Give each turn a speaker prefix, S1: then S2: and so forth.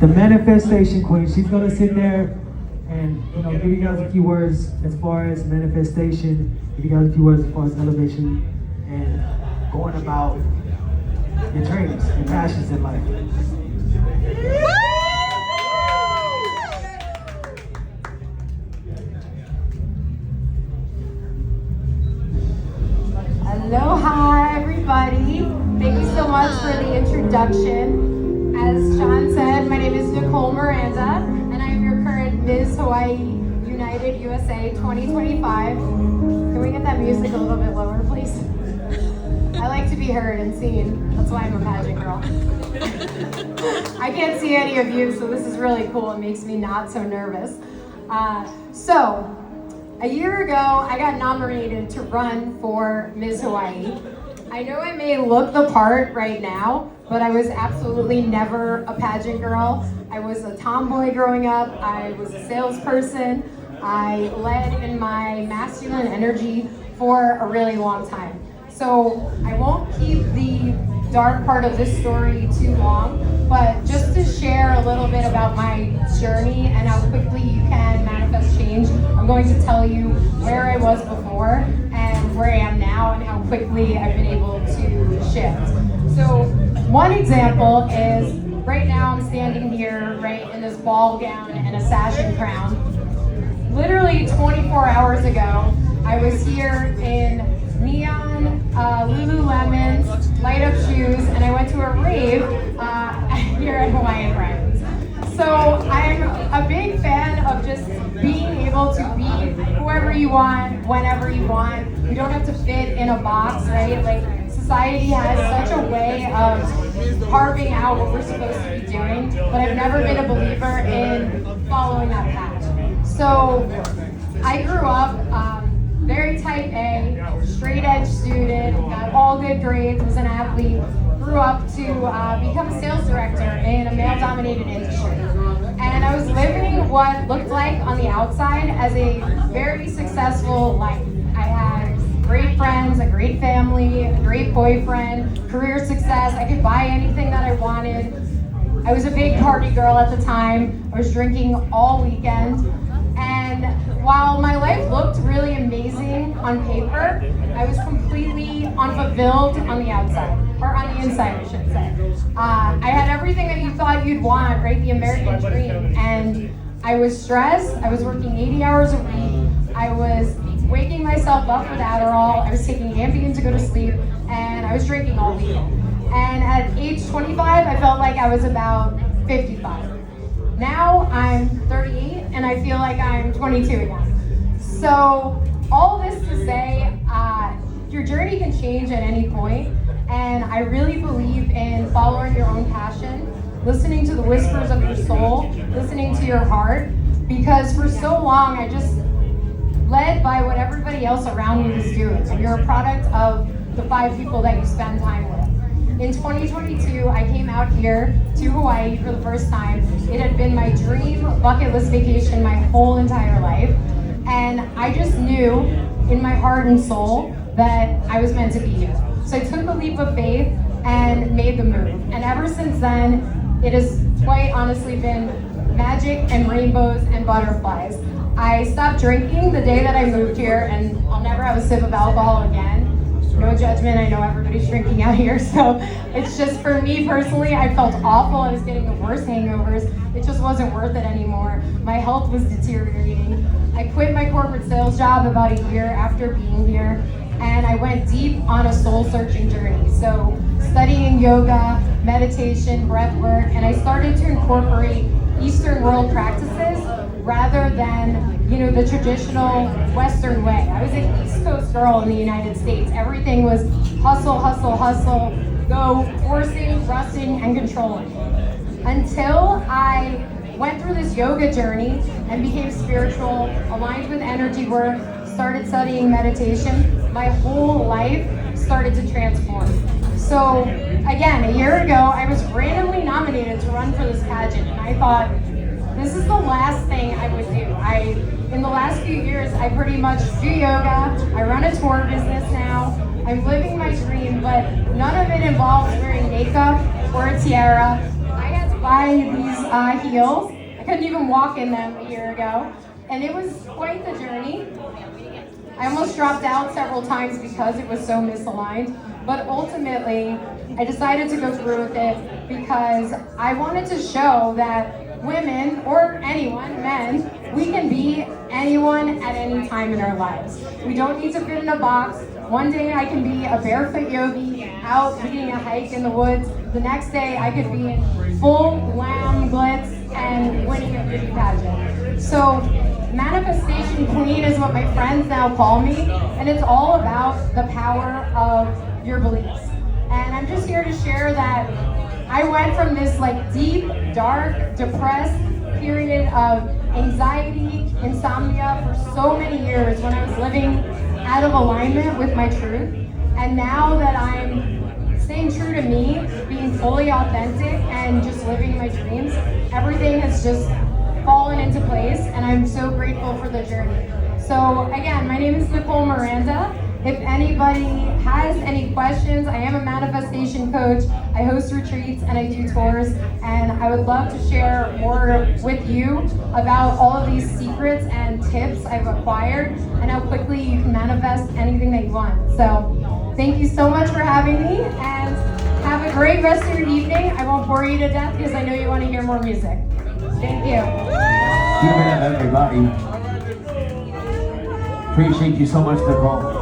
S1: The manifestation queen. She's gonna sit there and give you guys a few words as far as manifestation, give you guys a few words as far as elevation and going about your dreams and passions in life.
S2: Aloha, everybody. Thank you so much for the introduction. As Sean said, my name is Nicole Miranda, and I'm your current Miss Hawaii United USA 2025. Can we get that music a little bit lower, please? I like to be heard and seen. That's why I'm a pageant girl. I can't see any of you, so this is really cool. It makes me not so nervous. So, a year ago, I got nominated to run for Miss Hawaii. I know I may look the part right now, but I was absolutely never a pageant girl. I was a tomboy growing up. I was a salesperson. I led in my masculine energy for a really long time. So I won't keep the dark part of this story too long, but just to share a little bit about my journey and how quickly you can manifest change, I'm going to tell you where I was before and where I am now and how quickly I've been able to shift. So one example is right now I'm standing here right in this ball gown and a sash and crown. Literally 24 hours ago, I was here in neon, Lululemon, light up shoes, and I went to a rave here at Hawaiian Friends. So I'm a big fan of just being able to be whoever you want, whenever you want. You don't have to fit in a box, right? Like society has such a way of carving out what we're supposed to be doing, but I've never been a believer in following that path. So I grew up very type A, straight edge student, got all good grades, was an athlete, grew up to become a sales director in a male dominated industry. And I was living what looked like on the outside as a very successful life. I had great friends, a great family, a great boyfriend, career success. I could buy anything that I wanted. I was a big party girl at the time. I was drinking all weekend. And while my life looked really amazing on paper, I was completely unfulfilled on the outside, or on the inside, I should say. I had everything that you thought you'd want, right? The American dream. And I was stressed. I was working 80 hours a week. I was waking myself up with Adderall. I was taking Ambien to go to sleep, and I was drinking all weekend. And at age 25, I felt like I was about 55. Now I'm 38 and I feel like I'm 22 again. So all this to say, your journey can change at any point, and I really believe in following your own passion, listening to the whispers of your soul, listening to your heart, because for so long I just led by what everybody else around me was doing. And you're a product of the 5 people that you spend time with. In 2022, I came out here to Hawaii for the first time. It had been my dream bucket list vacation my whole entire life. And I just knew in my heart and soul that I was meant to be here. So I took the leap of faith and made the move. And ever since then, it has quite honestly been magic and rainbows and butterflies. I stopped drinking the day that I moved here, and I'll never have a sip of alcohol again. No judgment, I know everybody's drinking out here, so it's just for me personally, I felt awful. I was getting the worst hangovers. It just wasn't worth it anymore. My health was deteriorating. I quit my corporate sales job about a year after being here, and I went deep on a soul-searching journey. So studying yoga, meditation, breath work, and I started to incorporate Eastern world practices rather than, the traditional Western way. I was an East Coast girl in the United States. Everything was hustle, hustle, hustle, go, forcing, rusting, and controlling. Until I went through this yoga journey and became spiritual, aligned with energy work, started studying meditation, my whole life started to transform. So again, a year ago, I was randomly nominated to run for this pageant, and I thought, this is the last thing I would do. In the last few years, I pretty much do yoga. I run a tour business now. I'm living my dream, but none of it involves wearing makeup or a tiara. I had to buy buy these heels. I couldn't even walk in them a year ago. And it was quite the journey. I almost dropped out several times because it was so misaligned. But ultimately, I decided to go through with it because I wanted to show that women, or anyone, men, we can be anyone at any time in our lives. We don't need to fit in a box. One day I can be a barefoot yogi out leading a hike in the woods. The next day I could be in full glam glitz and winning a beauty pageant. So manifestation queen is what my friends now call me, and it's all about the power of your beliefs. And I'm just here to share that I went from this like deep, dark, depressed period of anxiety, insomnia for so many years when I was living out of alignment with my truth. And now that I'm staying true to me, being fully authentic and just living my dreams, everything has just fallen into place, and I'm so grateful for the journey. So again, my name is Nicole Miranda. If anybody has any questions, I am a manifestation coach. I host retreats and I do tours, and I would love to share more with you about all of these secrets and tips I've acquired and how quickly you can manifest anything that you want. So thank you so much for having me, and have a great rest of your evening. I won't bore you to death because I know you want to hear more music. Thank you.
S3: Give it up, everybody. Appreciate you so much, Nicole.